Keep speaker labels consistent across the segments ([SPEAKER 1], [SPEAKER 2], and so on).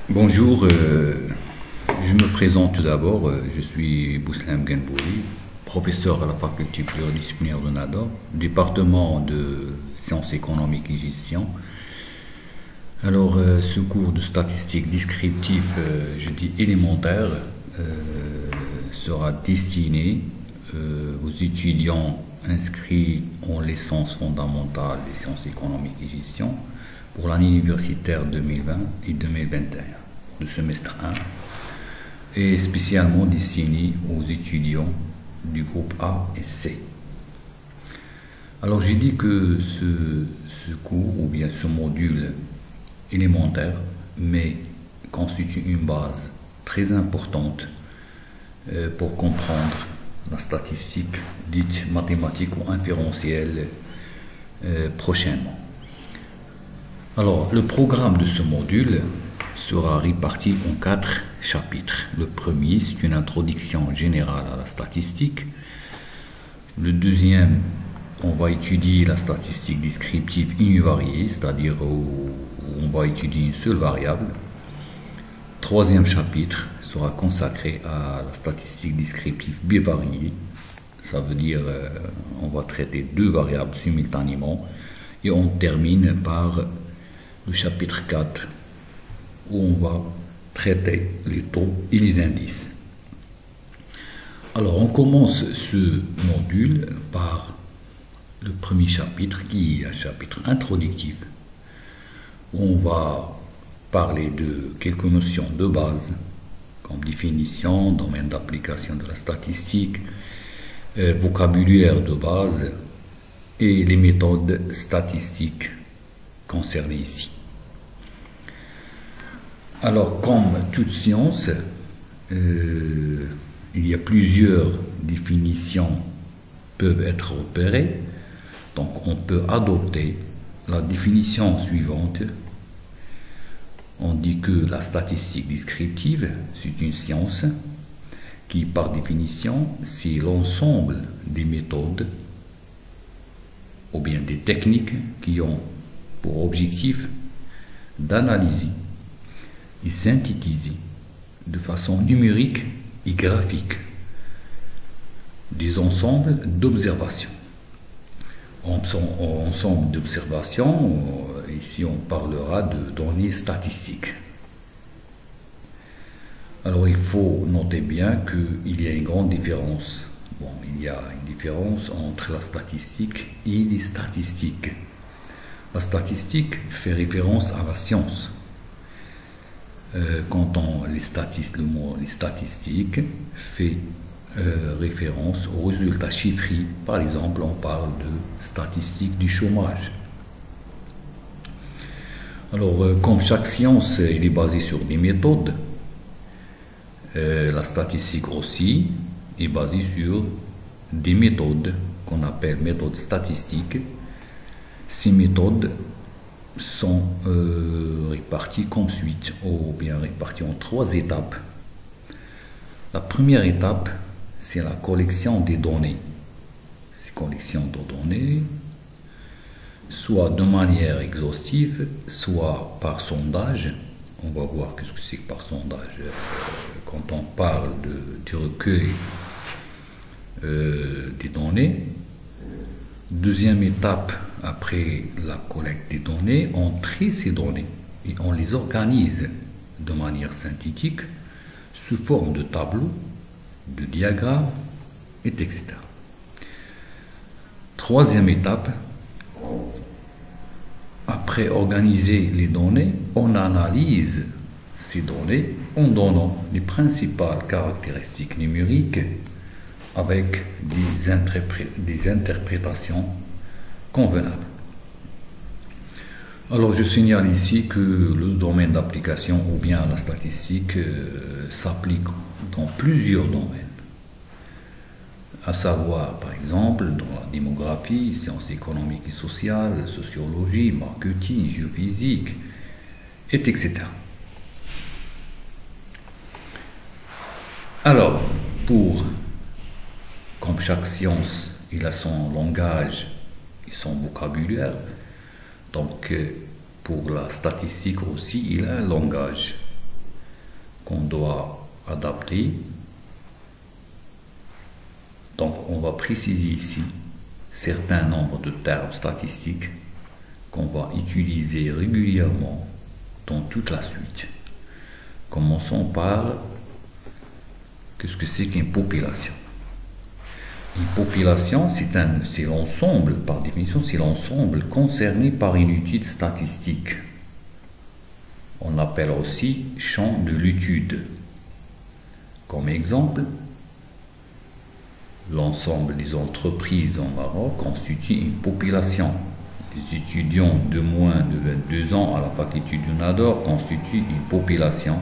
[SPEAKER 1] Bonjour, je me présente tout d'abord, je suis Bouslem Genbouri, professeur à la faculté pluridisciplinaire de Nador, département de sciences économiques et gestion. Alors, ce cours de statistique descriptif, je dis élémentaire, sera destiné aux étudiants inscrits en licence fondamentale des sciences économiques et gestion pour l'année universitaire 2020 et 2021, le semestre 1, et spécialement destiné aux étudiants du groupe A et C. Alors j'ai dit que ce cours, ou bien ce module élémentaire, mais constitue une base très importante pour comprendre la statistique dite mathématique ou inférentielle prochainement. Alors, le programme de ce module sera réparti en 4 chapitres. Le premier, c'est une introduction générale à la statistique. Le deuxième, on va étudier la statistique descriptive univariée, c'est-à-dire où on va étudier une seule variable. Troisième chapitre sera consacré à la statistique descriptive bivariée. Ça veut dire on va traiter 2 variables simultanément. Et on termine par le chapitre 4, où on va traiter les taux et les indices. Alors, on commence ce module par le premier chapitre, qui est un chapitre introductif, où on va parler de quelques notions de base, comme définition, domaine d'application de la statistique, vocabulaire de base et les méthodes statistiques concernées ici. Alors, comme toute science, il y a plusieurs définitions peuvent être opérées. Donc, on peut adopter la définition suivante. On dit que la statistique descriptive, c'est une science qui, par définition, c'est l'ensemble des méthodes ou bien des techniques qui ont pour objectif d'analyser et synthétiser de façon numérique et graphique des ensembles d'observations. Ensemble d'observations, ici on parlera de données statistiques. Alors il faut noter bien qu'il y a une grande différence. Bon, il y a une différence entre la statistique et les statistiques. La statistique fait référence à la science. Quand le mot les statistiques fait référence aux résultats chiffrés. Par exemple, on parle de statistiques du chômage. Alors, comme chaque science elle est basée sur des méthodes, la statistique aussi est basée sur des méthodes qu'on appelle méthodes statistiques. Ces méthodes sont réparties comme suit, ou bien réparties en 3 étapes. La première étape, c'est la collection des données. Ces collections de données, soit de manière exhaustive, soit par sondage. On va voir qu'est-ce que c'est que par sondage quand on parle du recueil des données. Deuxième étape, après la collecte des données, on trie ces données et on les organise de manière synthétique sous forme de tableaux, de diagrammes, etc. Troisième étape, après organiser les données, on analyse ces données en donnant les principales caractéristiques numériques avec des interprétations convenables. Alors je signale ici que le domaine d'application ou bien la statistique s'applique dans plusieurs domaines, à savoir par exemple dans la démographie, sciences économiques et sociales, sociologie, marketing, géophysique, etc. Alors, comme chaque science, il a son langage et son vocabulaire, donc pour la statistique aussi, il a un langage qu'on doit adapter. Donc on va préciser ici certains nombres de termes statistiques qu'on va utiliser régulièrement dans toute la suite. Commençons par qu'est-ce que c'est qu'une population. Une population, c'est l'ensemble, par définition, c'est l'ensemble concerné par une étude statistique. On l'appelle aussi champ de l'étude. Comme exemple, l'ensemble des entreprises au Maroc constitue une population. Les étudiants de moins de 22 ans à la faculté du Nador constituent une population.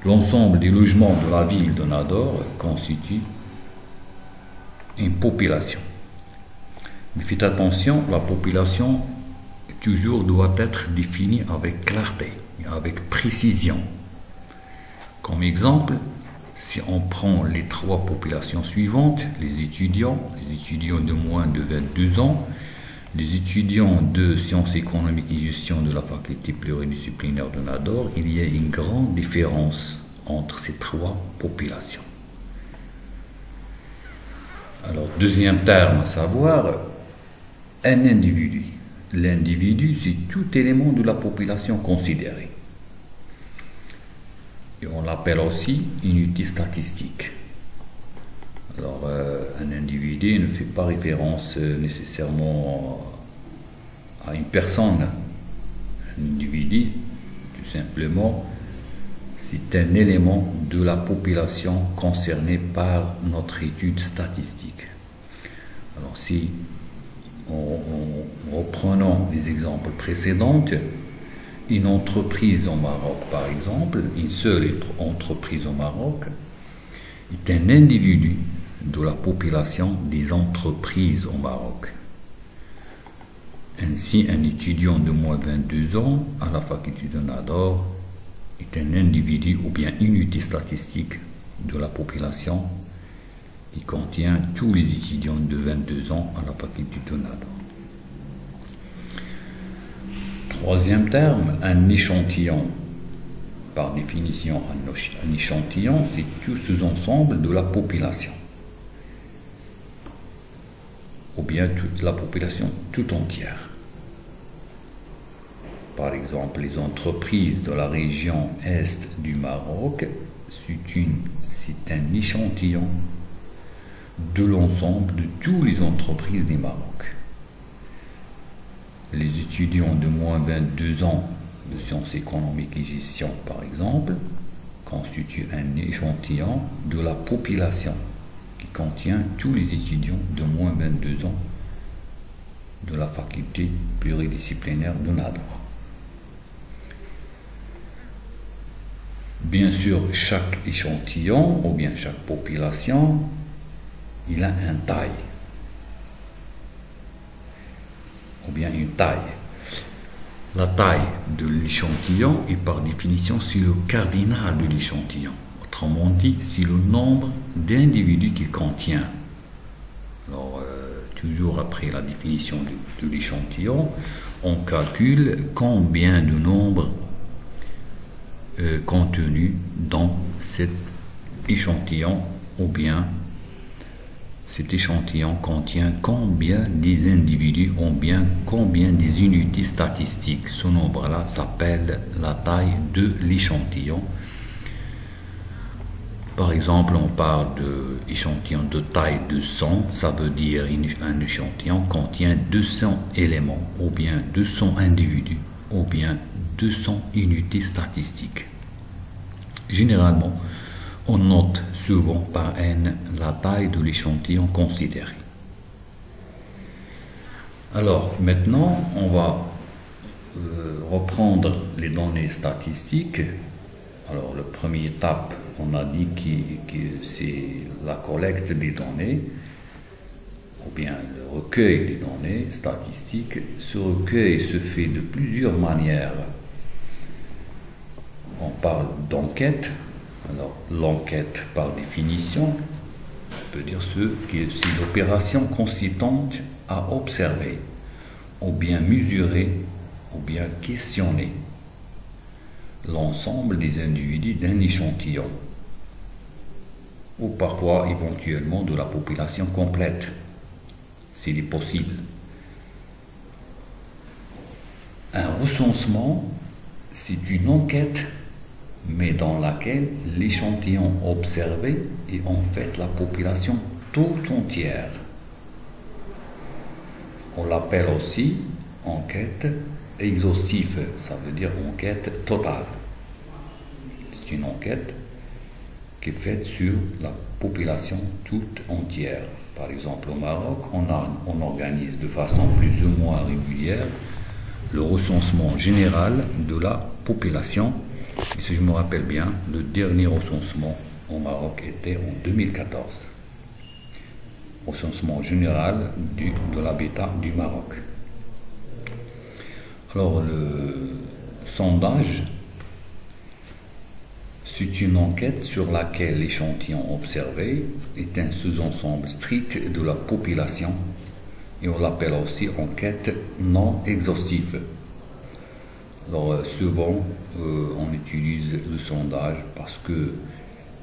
[SPEAKER 1] L'ensemble des logements de la ville de Nador constitue une population. Mais faites attention, la population toujours doit être définie avec clarté, avec précision. Comme exemple, si on prend les trois populations suivantes, les étudiants de moins de 22 ans, les étudiants de sciences économiques et gestion de la faculté pluridisciplinaire de Nador, il y a une grande différence entre ces trois populations. Alors, deuxième terme à savoir, un individu. L'individu, c'est tout élément de la population considérée. Et on l'appelle aussi unité statistique. Alors, un individu ne fait pas référence nécessairement à une personne. Un individu, tout simplement, c'est un élément de la population concernée par notre étude statistique. Alors, si reprenons les exemples précédents, une entreprise au Maroc, par exemple, une seule entreprise au Maroc, est un individu de la population des entreprises au Maroc. Ainsi, un étudiant de moins de 22 ans à la faculté de Nador est un individu ou bien unité statistique de la population qui contient tous les étudiants de 22 ans à la faculté de Nador. Troisième terme, un échantillon. Par définition, un échantillon, c'est tout ce ensemble de la population. Ou bien la population tout entière. Par exemple, les entreprises de la région est du Maroc, c'est un échantillon de l'ensemble de toutes les entreprises du Maroc. Les étudiants de moins de 22 ans de sciences économiques et gestion, par exemple, constituent un échantillon de la population qui contient tous les étudiants de moins de 22 ans de la faculté pluridisciplinaire de Nador. Bien sûr, chaque échantillon ou bien chaque population, il a une taille. Ou bien une taille. La taille de l'échantillon est par définition c'est le cardinal de l'échantillon. Autrement dit, c'est le nombre d'individus qu'il contient. Alors, toujours après la définition de l'échantillon, on calcule combien de nombres contenus dans cet échantillon, ou bien cet échantillon contient combien des individus ou bien combien des unités statistiques. Ce nombre-là s'appelle la taille de l'échantillon. Par exemple, on parle d'échantillon de taille de 100, ça veut dire un échantillon contient 200 éléments, ou bien 200 individus, ou bien 200 unités statistiques. Généralement, on note souvent par N la taille de l'échantillon considéré. Alors, maintenant, on va reprendre les données statistiques. Alors, la première étape, on a dit que c'est la collecte des données, ou bien le recueil des données statistiques. Ce recueil se fait de plusieurs manières. On parle d'enquête. Alors, l'enquête, par définition, on peut dire que c'est l'opération consistante à observer, ou bien mesurer, ou bien questionner l'ensemble des individus d'un échantillon, ou parfois éventuellement de la population complète, s'il est possible. Un recensement, c'est une enquête, mais dans laquelle l'échantillon observé est en fait la population tout entière. On l'appelle aussi enquête exhaustive, ça veut dire enquête totale. C'est une enquête qui est faite sur la population toute entière. Par exemple, au Maroc, on organise de façon plus ou moins régulière le recensement général de la population. Et si je me rappelle bien, le dernier recensement au Maroc était en 2014. Recensement général de l'habitat du Maroc. Alors, le sondage, c'est une enquête sur laquelle l'échantillon observé est un sous-ensemble strict de la population, et on l'appelle aussi enquête non exhaustive. Alors souvent on utilise le sondage parce que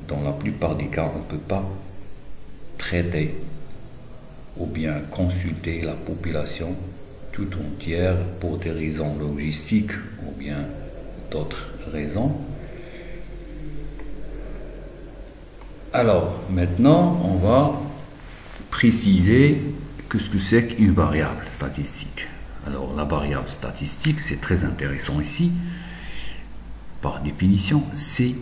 [SPEAKER 1] dans la plupart des cas on ne peut pas traiter ou bien consulter la population tout entière pour des raisons logistiques ou bien d'autres raisons. Alors maintenant on va préciser ce que c'est qu'une variable statistique. Alors la variable statistique, c'est très intéressant ici. Par définition, c'est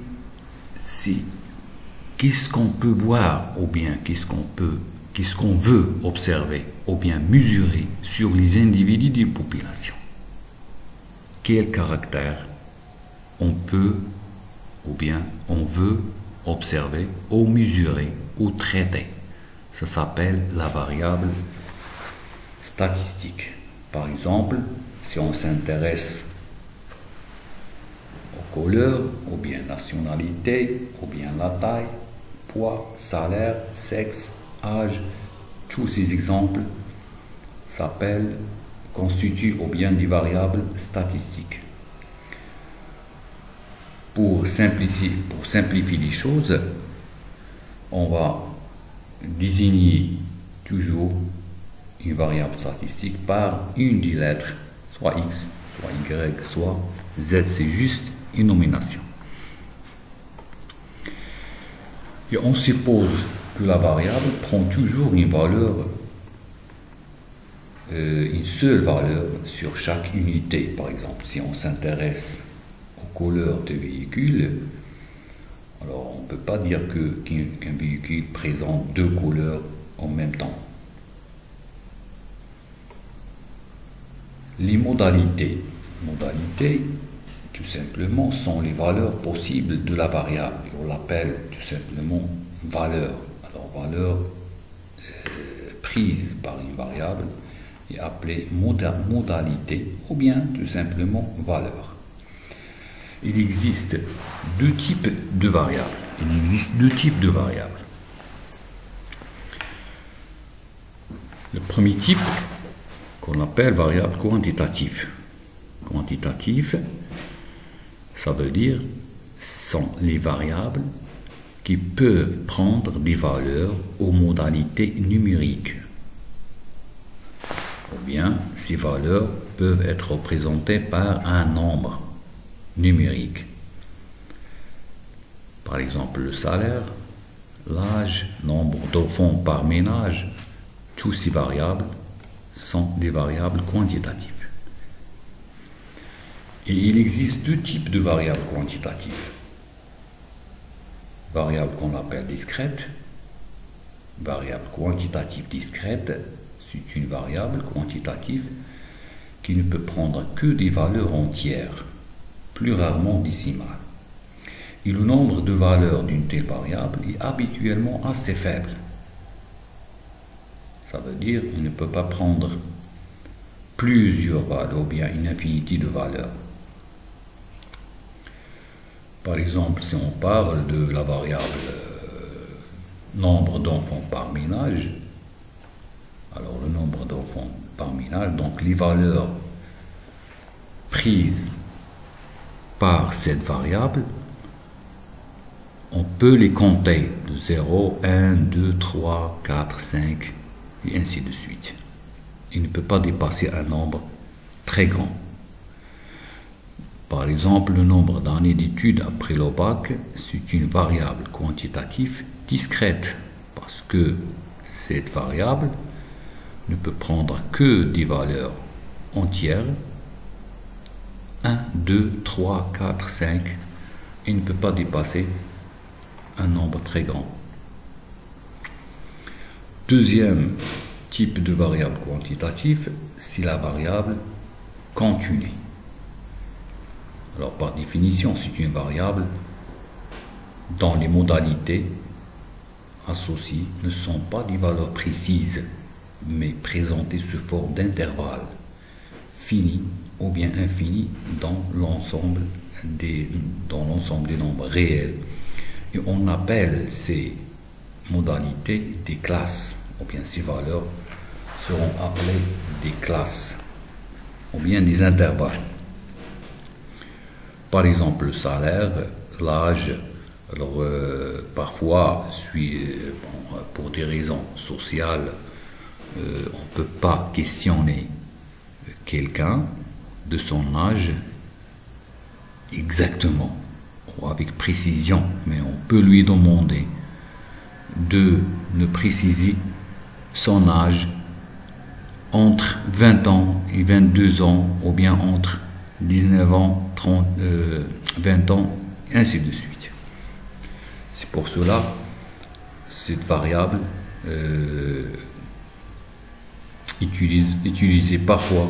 [SPEAKER 1] qu'est-ce qu'on peut voir ou bien qu'est-ce qu'on veut observer ou bien mesurer sur les individus d'une population. Quel caractère on peut ou bien on veut observer ou mesurer ou traiter. Ça s'appelle la variable statistique. Par exemple, si on s'intéresse aux couleurs, ou bien nationalité, ou bien la taille, poids, salaire, sexe, âge, tous ces exemples constituent ou bien des variables statistiques. Pour simplifier les choses, on va désigner toujours une variable statistique par une des lettres, soit X, soit Y, soit Z, c'est juste une nomination. Et on suppose que la variable prend toujours une valeur, une seule valeur sur chaque unité. Par exemple, si on s'intéresse aux couleurs de véhicules, alors on ne peut pas dire qu'un véhicule présente deux couleurs en même temps. Les modalités, tout simplement, sont les valeurs possibles de la variable. On l'appelle tout simplement valeur. Alors, valeur prise par une variable est appelée modalité ou bien tout simplement valeur. Il existe deux types de variables. Le premier type, qu'on appelle variable quantitative. Quantitative, ça veut dire sont les variables qui peuvent prendre des valeurs aux modalités numériques. Ou bien ces valeurs peuvent être représentées par un nombre numérique. Par exemple, le salaire, l'âge, nombre d'enfants par ménage, tous ces variables sont des variables quantitatives. Et il existe deux types de variables quantitatives. Variable qu'on appelle discrète. Variable quantitative discrète, c'est une variable quantitative qui ne peut prendre que des valeurs entières, plus rarement décimales. Et le nombre de valeurs d'une telle variable est habituellement assez faible. Ça veut dire qu'il ne peut pas prendre plusieurs valeurs ou bien une infinité de valeurs. Par exemple, si on parle de la variable nombre d'enfants par ménage, alors le nombre d'enfants par ménage, donc les valeurs prises par cette variable, on peut les compter de 0, 1, 2, 3, 4, 5 et ainsi de suite. Il ne peut pas dépasser un nombre très grand. Par exemple, le nombre d'années d'études après le bac, c'est une variable quantitative discrète parce que cette variable ne peut prendre que des valeurs entières, 1, 2, 3, 4, 5, et ne peut pas dépasser un nombre très grand. Deuxième type de variable quantitative, c'est la variable continue. Alors par définition, c'est une variable dont les modalités associées ne sont pas des valeurs précises, mais présentées sous forme d'intervalles finis ou bien infinis dans l'ensemble des nombres réels. Et on appelle ces modalités des classes, ou bien ces valeurs seront appelées des classes, ou bien des intervalles. Par exemple, le salaire, l'âge, alors parfois, pour des raisons sociales, on ne peut pas questionner quelqu'un de son âge exactement ou avec précision, mais on peut lui demander de ne préciser son âge entre 20 ans et 22 ans, ou bien entre 19 ans, 20 ans, et ainsi de suite. C'est pour cela, cette variable utilisée parfois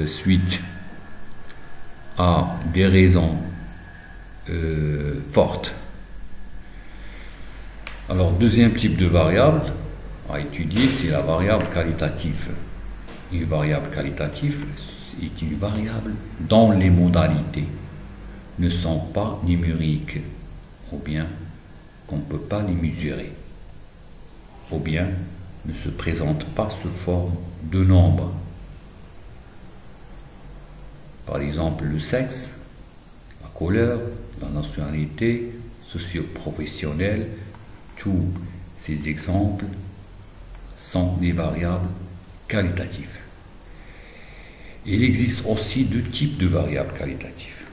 [SPEAKER 1] suite à des raisons fortes. Alors, deuxième type de variable à étudier, c'est la variable qualitative. Une variable qualitative est une variable dont les modalités ne sont pas numériques, ou bien qu'on ne peut pas les mesurer, ou bien ne se présentent pas sous forme de nombres. Par exemple, le sexe, la couleur, la nationalité, socio-professionnelle, tous ces exemples sont des variables qualitatives. Il existe aussi deux types de variables qualitatives.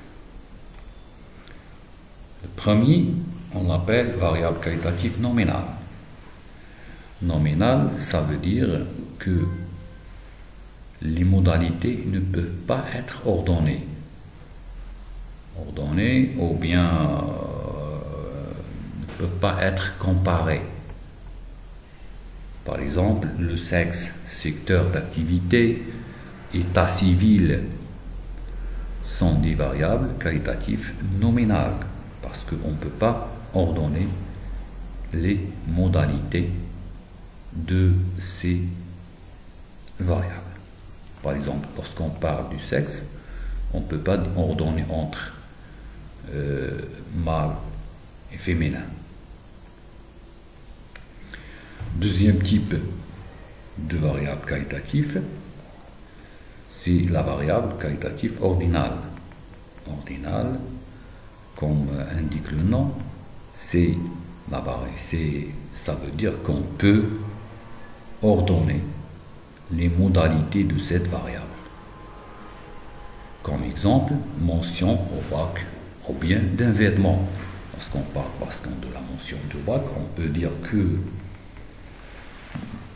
[SPEAKER 1] Le premier, on l'appelle variable qualitative nominale. Nominale, ça veut dire que les modalités ne peuvent pas être ordonnées. Ordonnées ou bien ne peuvent pas être comparées. Par exemple, le sexe, secteur d'activité, état civil sont des variables qualitatives nominales parce qu'on ne peut pas ordonner les modalités de ces variables. Par exemple, lorsqu'on parle du sexe, on ne peut pas ordonner entre mâle et féminin. Deuxième type de variable qualitative, c'est la variable qualitative ordinale. Ordinale, comme indique le nom, ça veut dire qu'on peut ordonner les modalités de cette variable. Comme exemple, mention au bac ou bien d'un vêtement. Lorsqu'on parle de la mention du bac, on peut dire que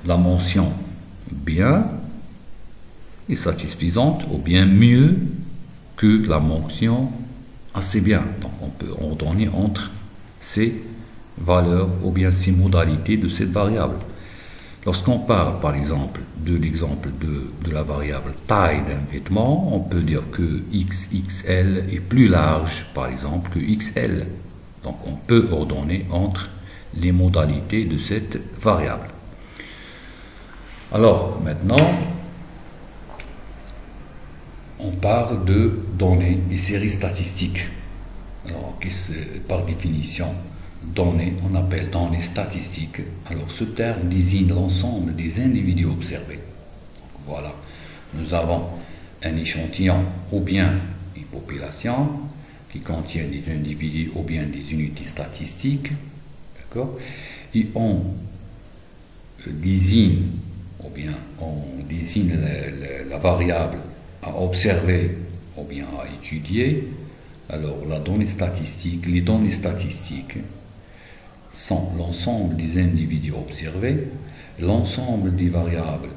[SPEAKER 1] la mention bien est satisfaisante ou bien mieux que la mention assez bien. Donc on peut ordonner entre ces valeurs ou bien ces modalités de cette variable. Lorsqu'on parle par exemple de l'exemple de la variable taille d'un vêtement, on peut dire que XXL est plus large par exemple que XL. Donc on peut ordonner entre les modalités de cette variable. Alors maintenant, on parle de données et séries statistiques. Alors, par définition, données, on appelle données statistiques. Alors, ce terme désigne l'ensemble des individus observés. Donc, voilà, nous avons un échantillon ou bien une population qui contient des individus ou bien des unités statistiques, d'accord, et on désigne la variable à observer ou bien à étudier. Alors les données statistiques sont l'ensemble des individus observés, l'ensemble des variables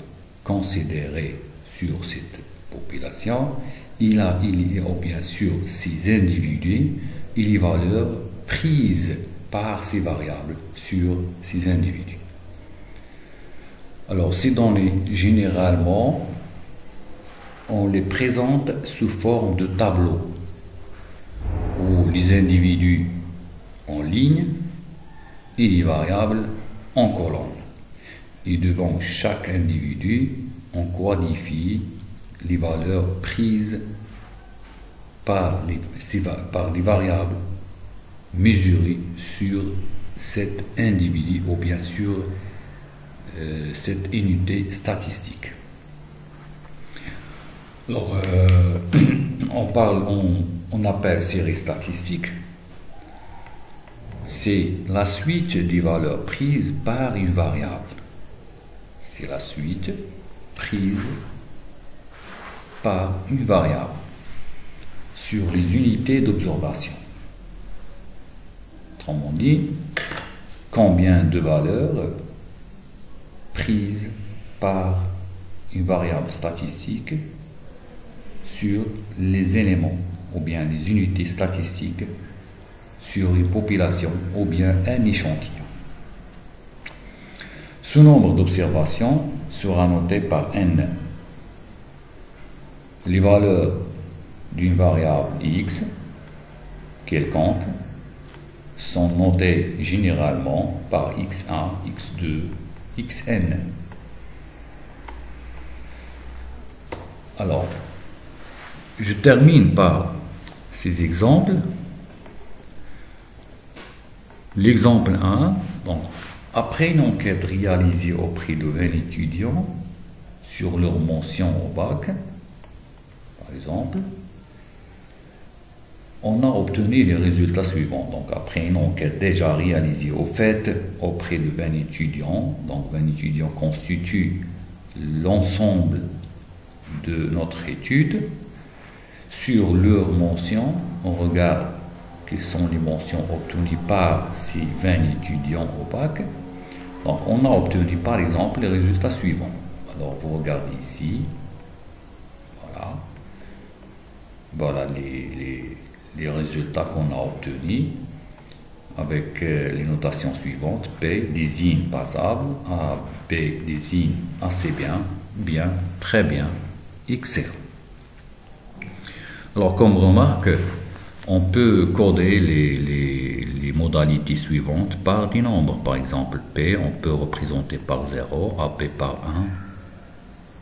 [SPEAKER 1] considérées sur cette population, il y a bien sûr ces individus et les valeurs prises par ces variables sur ces individus. Alors ces données, généralement, on les présente sous forme de tableau, où les individus en ligne et les variables en colonne. Et devant chaque individu, on quantifie les valeurs prises par les variables mesurées sur cet individu ou bien sur cette unité statistique. Alors, on appelle série statistique. C'est la suite des valeurs prises par une variable. C'est la suite prise par une variable sur les unités d'observation. Autrement dit, combien de valeurs prises par une variable statistique sur les éléments ou bien les unités statistiques sur une population ou bien un échantillon. Ce nombre d'observations sera noté par n. Les valeurs d'une variable x quelconque sont notées généralement par x1, x2, xn. Alors, je termine par ces exemples. L'exemple 1, donc, après une enquête réalisée auprès de 20 étudiants sur leur mention au bac, par exemple, on a obtenu les résultats suivants. Donc, après une enquête déjà réalisée auprès de 20 étudiants, donc 20 étudiants constituent l'ensemble de notre étude. Sur leur mention, on regarde quelles sont les mentions obtenues par ces 20 étudiants au bac. Donc, on a obtenu par exemple les résultats suivants. Alors, vous regardez ici. Voilà les résultats qu'on a obtenus avec les notations suivantes. P désigne passable, A, B désigne assez bien, bien, très bien, excellent. Alors, comme remarque, on peut coder les modalités suivantes par des nombres. Par exemple, P, on peut représenter par 0, AB par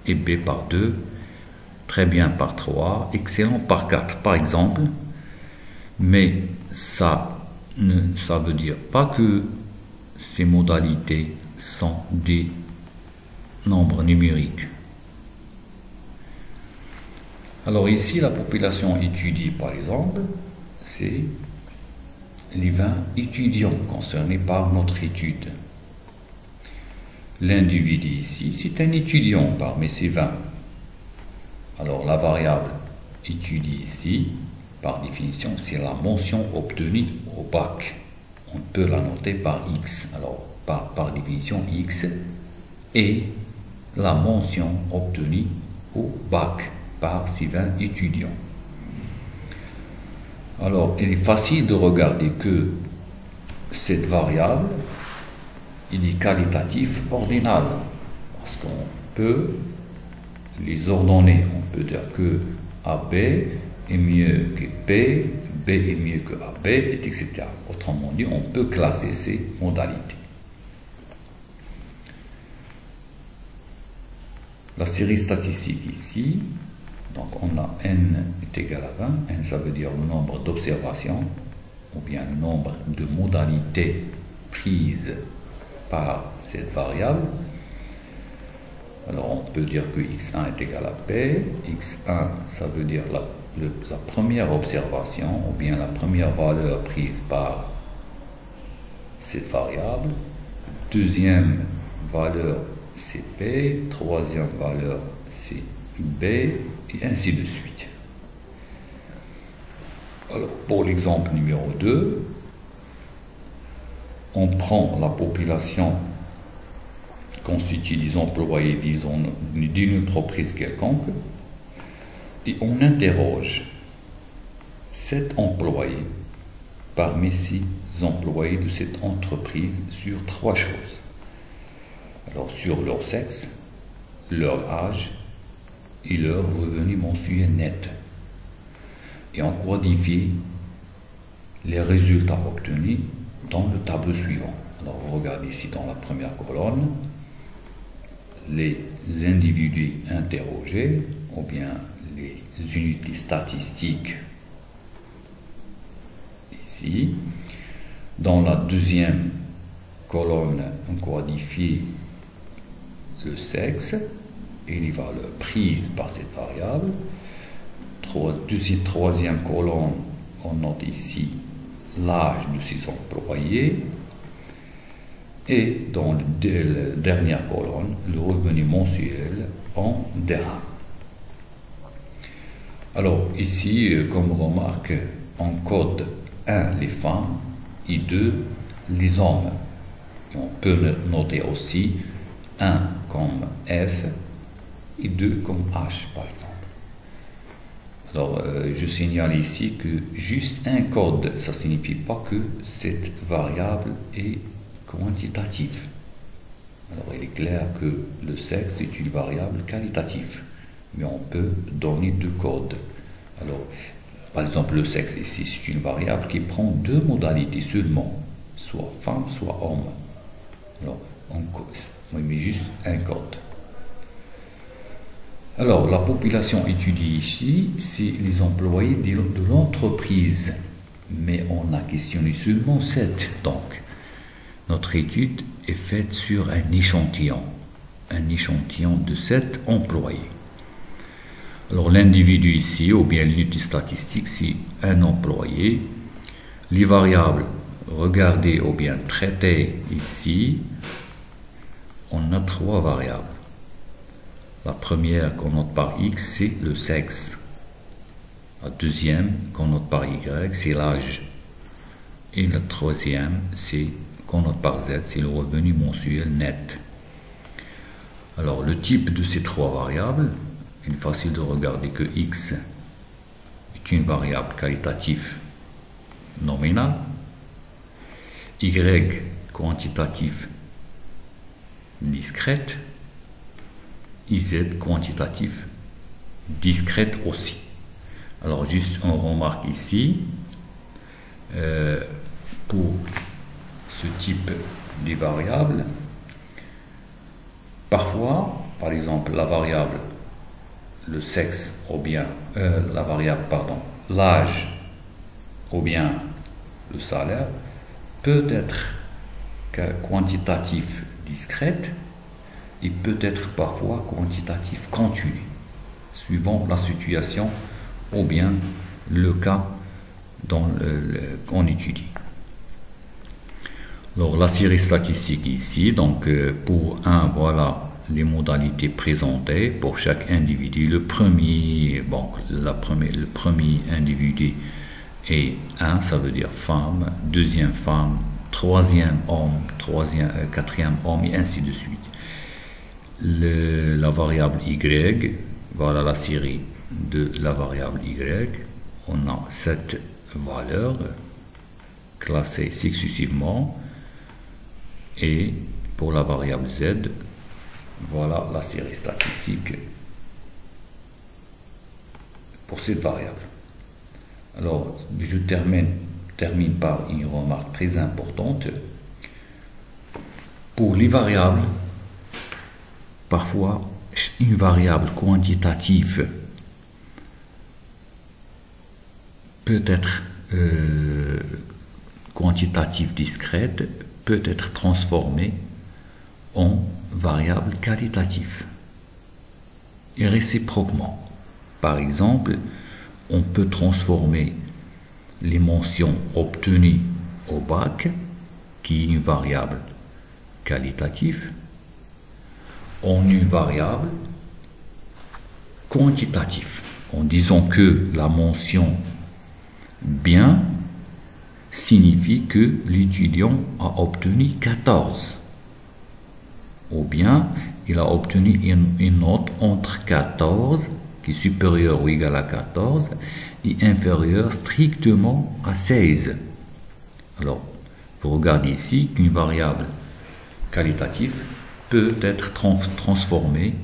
[SPEAKER 1] 1 et B par 2, très bien par 3, excellent par 4, par exemple. Mais ça veut dire pas que ces modalités sont des nombres numériques. Alors ici, la population étudiée, par exemple, c'est les 20 étudiants concernés par notre étude. L'individu ici, c'est un étudiant parmi ces 20. Alors la variable étudiée ici, par définition, c'est la mention obtenue au bac. On peut la noter par X. Alors, par définition, X est la mention obtenue au bac par ces 20 étudiants. Alors, il est facile de regarder que cette variable, il est qualitatif ordinal, parce qu'on peut les ordonner. On peut dire que AB est mieux que B, B est mieux que AB, etc. Autrement dit, on peut classer ces modalités. La série statistique ici, donc on a n est égal à 20, n ça veut dire le nombre d'observations, ou bien le nombre de modalités prises par cette variable. Alors on peut dire que x1 est égal à p, x1 ça veut dire la première observation, ou bien la première valeur prise par cette variable, deuxième valeur c'est P, troisième valeur c'est B, et ainsi de suite. Alors, pour l'exemple numéro 2, on prend la population constituée des employés, disons, d'une entreprise quelconque, et on interroge 7 employés parmi 6 employés de cette entreprise sur 3 choses. Alors, sur leur sexe, leur âge et leur revenu mensuel net. Et on codifie les résultats obtenus dans le tableau suivant. Alors, vous regardez ici dans la première colonne les individus interrogés, ou bien les unités statistiques ici. Dans la deuxième colonne, on codifie le sexe et les valeurs prises par cette variable. Troisième colonne, on note ici l'âge de ces employés. Et dans la dernière colonne, le revenu mensuel en dirhams. Alors ici, comme remarque, on code 1 les femmes et 2 les hommes. Et on peut noter aussi 1 comme F et 2 comme H par exemple. Alors je signale ici que juste un code, ça ne signifie pas que cette variable est quantitative. Alors il est clair que le sexe est une variable qualitative, mais on peut donner 2 codes. Alors par exemple le sexe ici c'est une variable qui prend 2 modalités seulement, soit femme soit homme. Alors on met juste un code. Alors la population étudiée ici c'est les employés de l'entreprise, mais on a questionné seulement 7 donc. Notre étude est faite sur un échantillon de 7 employés. Alors l'individu ici, ou bien l'unité statistique, c'est un employé. Les variables regardées ou bien traitées ici, on a 3 variables. La première qu'on note par X, c'est le sexe. La deuxième qu'on note par Y, c'est l'âge. Et la troisième, c'est qu'on note par Z, c'est le revenu mensuel net. Alors le type de ces 3 variables, il est facile de regarder que X est une variable qualitative nominale, Y quantitative discrète, et Z quantitative discrète aussi. Alors juste on remarque ici, pour ce type de variables, parfois, par exemple, la variable le sexe ou bien l'âge ou bien le salaire peut être quantitatif discrète et peut être parfois quantitatif continu, suivant la situation ou bien le cas qu'on étudie. Alors la série statistique ici, donc pour 1, voilà les modalités présentées pour chaque individu. Le premier individu est 1, ça veut dire femme, deuxième femme, troisième homme, quatrième homme, et ainsi de suite. La variable Y, voilà la série de la variable Y. On a 7 valeurs classées successivement. Et pour la variable Z, voilà la série statistique pour cette variable. Alors, je termine par une remarque très importante. Pour les variables, parfois, une variable quantitative peut être quantitative discrète, peut être transformée en variable qualitative et réciproquement. Par exemple, on peut transformer les mentions obtenues au bac, qui est une variable qualitative, en une variable quantitative, en disant que la mention bien signifie que l'étudiant a obtenu 14, ou bien il a obtenu une note entre 14, qui est supérieure ou égale à 14, et inférieure strictement à 16. Alors, vous regardez ici qu'une variable qualitative peut être transformée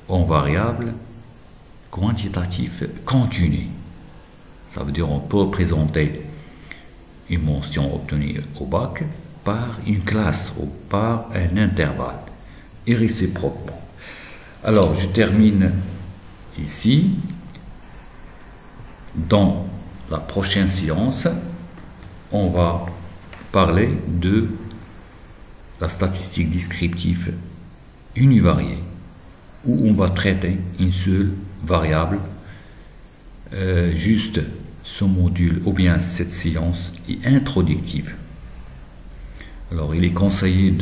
[SPEAKER 1] en variable quantitative continue. Ça veut dire qu'on peut représenter une mention obtenue au bac par une classe ou par un intervalle, et réciproquement. Alors, je termine ici. Dans la prochaine séance, on va parler de la statistique descriptive univariée, où on va traiter une seule variable. Juste ce module, ou bien cette séance, est introductive. Alors, il est conseillé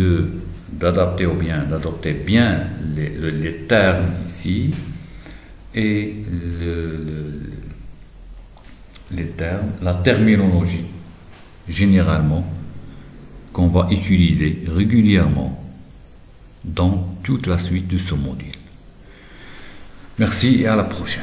[SPEAKER 1] d'adapter ou bien d'adopter bien les termes ici, et les termes, la terminologie, généralement, qu'on va utiliser régulièrement dans toute la suite de ce module. Merci et à la prochaine.